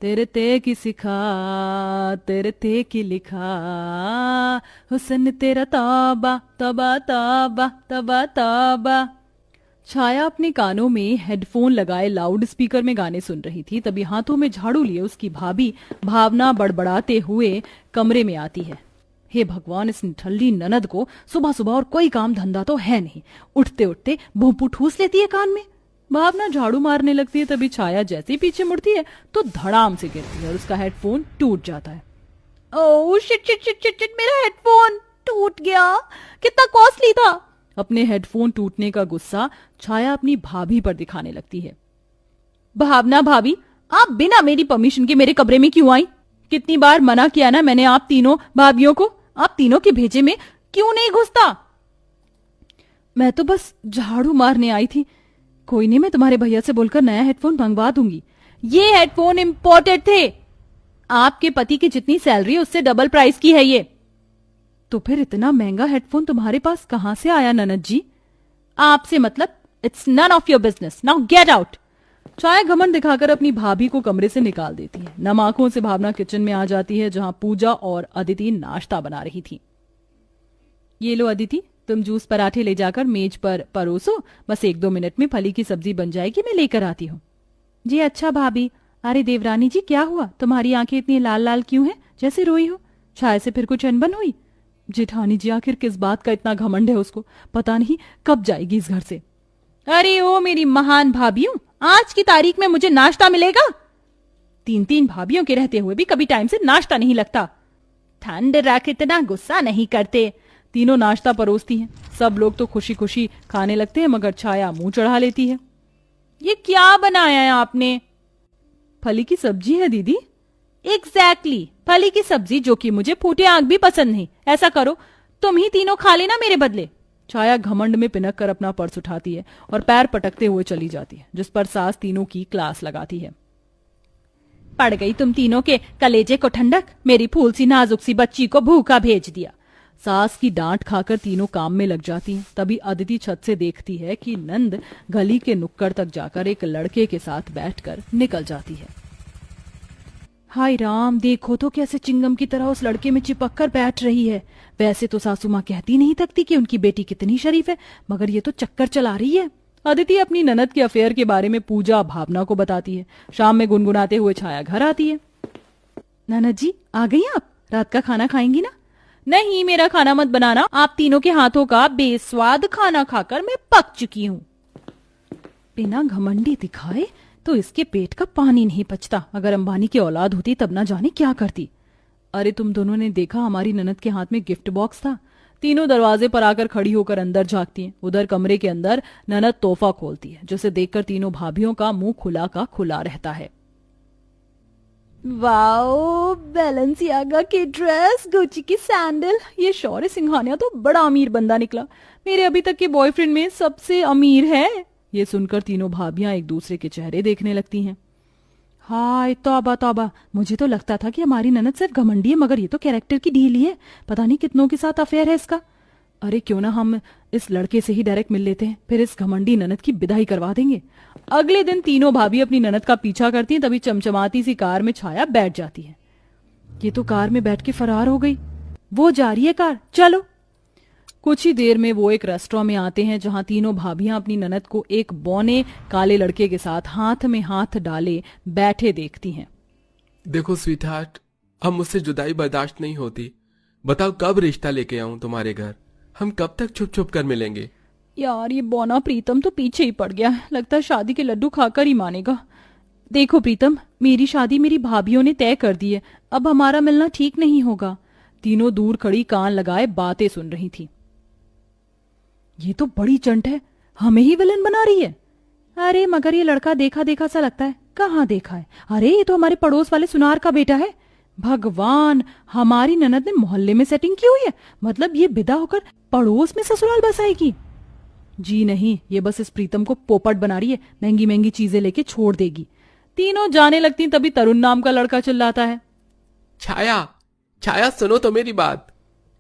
तेरे ते की सिखा, तेरे ते की लिखा, हुस्न तेरा तौबा तौबा तौबा तौबा तौबा। छाया अपने कानों में हेडफोन लगाए लाउड स्पीकर में गाने सुन रही थी। तभी हाथों में झाड़ू लिए उसकी भाभी भावना बड़बड़ाते हुए कमरे में आती है। हे भगवान, इस ठल्ली ननद को सुबह सुबह और कोई काम धंधा तो है नहीं, उठते उठते भोंपू ठूस लेती है कान में। भावना झाड़ू मारने लगती है। तभी छाया जैसे ही पीछे मुड़ती है तो धड़ाम से गिरती है और उसका हेडफोन टूट जाता है। Oh shit shit shit shit shit, मेरा हेडफोन टूट गया, कितना कॉस्टली था। अपने हेडफोन टूटने का गुस्सा छाया अपनी भाभी पर दिखाने लगती है। भावना भाभी, आप बिना मेरी परमिशन के मेरे कमरे में क्यों आई? कितनी बार मना किया ना मैंने आप तीनों भाभियों को, आप तीनों के भेजे में क्यों नहीं घुसता? मैं तो बस झाड़ू मारने आई थी। कोई नहीं, मैं तुम्हारे भैया से बोलकर नया हेडफोन मंगवा दूंगी। ये हेडफोन इंपोर्टेड थे, आपके पति की जितनी सैलरी है उससे डबल प्राइस की है ये। तो फिर इतना महंगा हेडफोन तुम्हारे पास कहां से आया ननद जी? आपसे मतलब, it's none of your business, now get out. Chhaya घमंड दिखाकर अपनी भाभी को कमरे से निकाल देती है। नम आंखों से भावना किचन में आ जाती है जहां पूजा और अदिति नाश्ता बना रही थी। ये लो अदिति, तुम जूस पराठे ले जाकर मेज पर परोसो, बस 1-2 मिनट में फली की सब्जी बन जाएगी, मैं लेकर आती हूँ। जी अच्छा भाभी। अरे देवरानी जी, क्या हुआ? तुम्हारी आंखें इतनी लाल लाल क्यों हैं, जैसे रोई हो? छाया से फिर कुछ अनबन हुई? जेठानी जी, आखिर किस बात का इतना घमंड है उसको, पता नहीं कब जाएगी इस घर से। अरे ओ मेरी महान भाभीयों, आज की तारीख में मुझे नाश्ता मिलेगा? 3-3 भाभीयों के रहते हुए भी कभी टाइम से नाश्ता नहीं लगता। ठंड रख, इतना गुस्सा नहीं करते। तीनों नाश्ता परोसती हैं। सब लोग तो खुशी खुशी खाने लगते हैं मगर छाया मुंह चढ़ा लेती है। ये क्या बनाया है आपने? फली की सब्जी है दीदी। एग्जैक्टली, फली की सब्जी, जो कि मुझे फूटे आंख भी पसंद नहीं। ऐसा करो, तुम ही तीनों खा लेना मेरे बदले। छाया घमंड में पिनक कर अपना पर्स उठाती है और पैर पटकते हुए चली जाती है, जिस पर सास तीनों की क्लास लगाती है। पड़ गई तुम तीनों के कलेजे को ठंडक, मेरी फूल सी नाजुक सी बच्ची को भूखा भेज दिया। सास की डांट खाकर तीनों काम में लग जाती हैं। तभी अदिति छत से देखती है कि नंद गली के नुक्कड़ तक जाकर एक लड़के के साथ बैठकर निकल जाती है। हाय राम, देखो तो कैसे चिंगम की तरह उस लड़के में चिपक कर बैठ रही है। वैसे तो सासू माँ कहती नहीं थकती कि उनकी बेटी कितनी शरीफ है, मगर ये तो चक्कर चला रही है। अदिति अपनी ननद के अफेयर के बारे में पूजा भावना को बताती है। शाम में गुनगुनाते हुए छाया घर आती है। ननद जी आ गई आप? रात का खाना खाएंगी ना? नहीं, मेरा खाना मत बनाना, आप तीनों के हाथों का बेस्वाद खाना खाकर मैं पक चुकी हूँ। बिना घमंडी दिखाए तो इसके पेट का पानी नहीं पचता। अगर अंबानी की औलाद होती तब ना जाने क्या करती। अरे तुम दोनों ने देखा, हमारी ननद के हाथ में गिफ्ट बॉक्स था। तीनों दरवाजे पर आकर खड़ी होकर अंदर झांकती हैं। उधर कमरे के अंदर ननद तोहफा खोलती है, जिसे देखकर तीनों भाभियों का मुंह खुला का खुला रहता है। वाओ, बैलेंसियागा की ड्रेस, गुची की सैंडल, ये शौर्य सिंघानिया तो बड़ा अमीर बंदा निकला। मेरे अभी तक के बॉयफ्रेंड में सबसे अमीर है। ये सुनकर तीनों भाभियां एक दूसरे के चेहरे देखने लगती हैं। हाय तौबा तौबा, मुझे तो लगता था कि हमारी ननद सिर्फ घमंडी है, मगर ये तो कैरेक्टर की ढीली है। पता नहीं कितनों के साथ अफेयर है इसका। अरे क्यों ना हम इस लड़के से ही डायरेक्ट मिल लेते हैं, फिर इस घमंडी ननद की विदाई करवा देंगे। अगले दिन तीनों भाभी अपनी ननद का पीछा करती हैं। तभी चमचमाती सी कार में छाया बैठ जाती है। ये तो कार में बैठ के फरार हो गई। वो जा रही है कार, चलो। कुछ ही देर में वो एक रेस्टोरेंट में आते हैं जहां तीनों भाभियां अपनी ननद को एक बौने काले लड़के के साथ हाथ में हाथ डाले बैठे देखती हैं। देखो स्वीट हार्ट, अब मुझसे जुदाई बर्दाश्त नहीं होती। बताओ कब रिश्ता लेके आऊं तुम्हारे घर? हम कब तक छुप छुप कर मिलेंगे? यार ये बौना प्रीतम तो पीछे ही पड़ गया, लगता है शादी के लड्डू खाकर ही मानेगा। देखो प्रीतम, मेरी शादी मेरी भाभियों ने तय कर दी है, अब हमारा मिलना ठीक नहीं होगा। तीनों दूर खड़ी कान लगाए बातें सुन रही थी। ये तो बड़ी चंट है, हमें ही विलन बना रही है। अरे मगर ये लड़का देखा देखा सा लगता है। कहाँ देखा है? अरे ये तो हमारे पड़ोस वाले सुनार का बेटा है। भगवान, हमारी ननद ने मोहल्ले में सेटिंग की हुई है, मतलब ये विदा होकर पड़ोस में ससुराल बसाएगी। जी नहीं, ये बस इस प्रीतम को पोपट बना रही है, महंगी महंगी चीजें लेके छोड़ देगी। तीनों जाने लगती, तभी तरुण नाम का लड़का चिल्लाता है, छाया, छाया सुनो तो मेरी बात।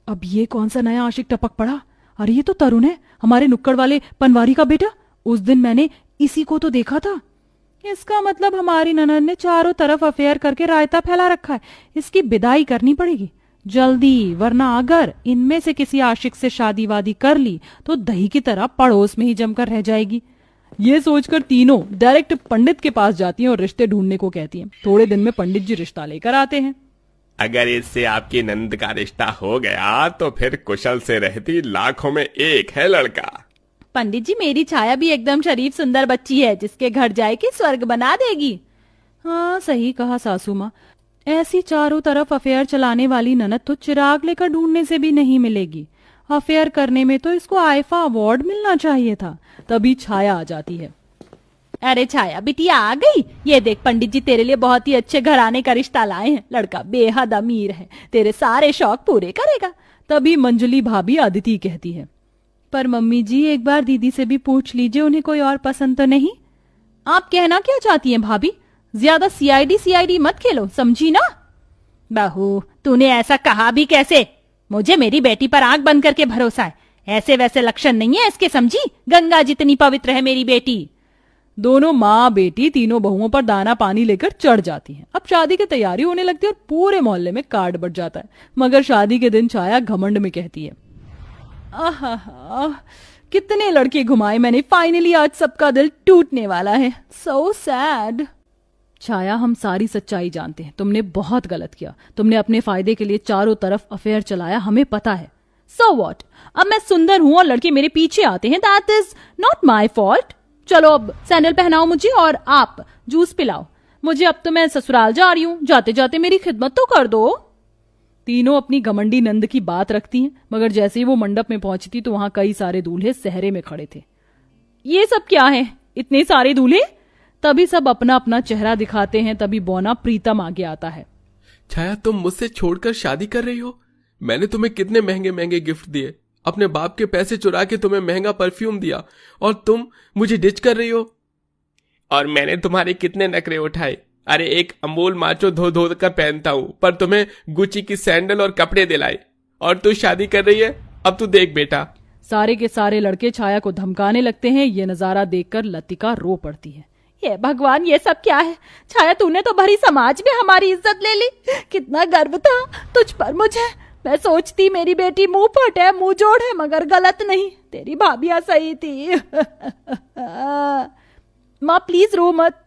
अब ये कौन सा नया आशिक टपक पड़ा? अरे ये तो तरुण है, हमारे नुक्कड़ वाले पनवारी का बेटा। उस दिन मैंने इसी को तो देखा था। इसका मतलब हमारी ननद ने चारों तरफ अफेयर करके रायता फैला रखा है। इसकी विदाई करनी पड़ेगी जल्दी, वरना अगर इनमें से किसी आशिक से शादी वादी कर ली तो दही की तरह पड़ोस में ही जमकर रह जाएगी। ये सोचकर तीनों डायरेक्ट पंडित के पास जाती हैं और रिश्ते ढूंढने को कहती हैं। थोड़े दिन में पंडित जी रिश्ता लेकर आते हैं। अगर इससे आपकी नंद का रिश्ता हो गया तो फिर कुशल से रहती लाखों में एक है लड़का। पंडित जी, मेरी छाया भी एकदम शरीफ सुंदर बच्ची है, जिसके घर जाएगी स्वर्ग बना देगी। हाँ, सही कहा सासू माँ। ऐसी चारों तरफ अफेयर चलाने वाली ननद तो चिराग लेकर ढूंढने से भी नहीं मिलेगी। अफेयर करने में तो इसको आईफा अवार्ड मिलना चाहिए था। तभी छाया आ जाती है। अरे छाया बिटिया आ गई। ये देख, पंडित जी तेरे लिए बहुत ही अच्छे घराने का रिश्ता लाए हैं। लड़का बेहद अमीर है, तेरे सारे शौक पूरे करेगा। तभी मंजली भाभी अदिति कहती है, पर मम्मी जी एक बार दीदी से भी पूछ लीजिए, उन्हें कोई और पसंद तो नहीं। आप कहना क्या चाहती हैं भाभी? ज्यादा सीआईडी मत खेलो, समझी ना? बहू, तूने ऐसा कहा भी कैसे? मुझे मेरी बेटी पर आंख बंद करके भरोसा है। ऐसे वैसे लक्षण नहीं है इसके, समझी? गंगा जितनी पवित्र है मेरी बेटी। दोनों माँ बेटी तीनों बहुओं पर दाना पानी लेकर चढ़ जाती हैं। अब शादी की तैयारी होने लगती है और पूरे मोहल्ले में कार्ड बढ़ जाता है। मगर शादी के दिन छाया घमंड में कहती है, आहा, कितने लड़के घुमाए मैंने, फाइनली आज सबका दिल टूटने वाला है। So sad. छाया, हम सारी सच्चाई जानते हैं। तुमने बहुत गलत किया। तुमने अपने फायदे के लिए चारों तरफ अफेयर चलाया, हमें पता है। So what? अब मैं सुंदर हूं और लड़के मेरे पीछे आते हैं, that is not my fault. चलो अब सैंडल पहनाओ मुझे और आप जूस पिलाओ मुझे। अब तो मैं ससुराल जा रही हूं, जाते जाते मेरी खिदमत तो कर दो। तीनों अपनी घमंडी नंद की बात रखती हैं, मगर जैसे ही वो मंडप में पहुंची तो वहां कई सारे दूल्हे सहरे में खड़े थे। ये सब क्या है, इतने सारे दूल्हे? तभी सब अपना अपना चेहरा दिखाते हैं। तभी बौना प्रीतम आगे आता है। छाया, तुम मुझसे छोड़कर शादी कर रही हो? मैंने तुम्हें कितने महंगे महंगे गिफ्ट दिए, अपने बाप के पैसे चुरा के तुम्हें महंगा परफ्यूम दिया, और तुम मुझे डिच कर रही हो। और मैंने तुम्हारे कितने नखरे उठाए। अरे एक अमूल माचो धो धो कर पहनता हूं, पर तुम्हें गुची की सैंडल और कपड़े दिलाए, और तू शादी कर रही है। अब तू देख बेटा। सारे के सारे लड़के छाया को धमकाने लगते हैं। ये नजारा देखकर लतिका रो पड़ती है। ये भगवान, ये सब क्या है? छाया, तूने तो भरी समाज में हमारी इज्जत ले ली। कितना गर्व था तुझ पर मुझे। मैं सोचती मेरी बेटी मुंह फट है, मुंह जोड़ है, मगर गलत नहीं, तेरी भाभियां सही थी। माँ प्लीज रो मत।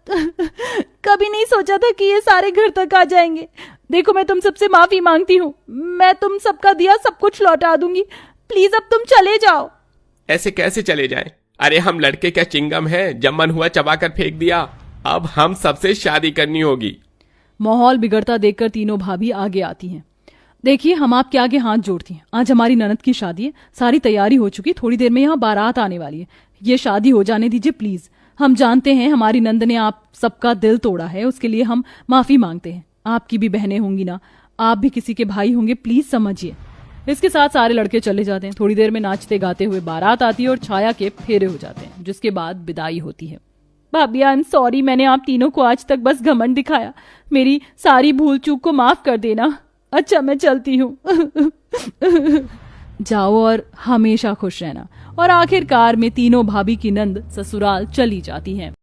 कभी नहीं सोचा था कि ये सारे घर तक आ जाएंगे। देखो, मैं तुम सबसे माफी मांगती हूँ। मैं तुम सबका दिया सब कुछ लौटा दूंगी। प्लीज अब तुम चले जाओ। ऐसे कैसे चले जाएं? अरे हम लड़के क्या चिंगम है, जब मन हुआ चबाकर फेंक दिया। अब हम सबसे शादी करनी होगी। माहौल बिगड़ता देखकर तीनों भाभी आगे आती हैं। देखिए, हम आपके आगे हाथ जोड़ती हैं। आज हमारी ननद की शादी है, सारी तैयारी हो चुकी। थोड़ी देर में यहाँ बारात आने वाली है। ये शादी हो जाने दीजिए प्लीज। हम जानते हैं हमारी नंद ने आप सबका दिल तोड़ा है, उसके लिए हम माफी मांगते हैं। आपकी भी बहनें होंगी ना, आप भी किसी के भाई होंगे, प्लीज समझिए। इसके साथ सारे लड़के चले जाते हैं। थोड़ी देर में नाचते गाते हुए बारात आती है और छाया के फेरे हो जाते हैं, जिसके बाद विदाई होती है। भाभी, आई एम सॉरी, मैंने आप तीनों को आज तक बस घमंड दिखाया। मेरी सारी भूल चूक को माफ कर देना। अच्छा, मैं चलती हूँ। जाओ और हमेशा खुश रहना। और आखिरकार में तीनों भाभी की नंद ससुराल चली जाती हैं।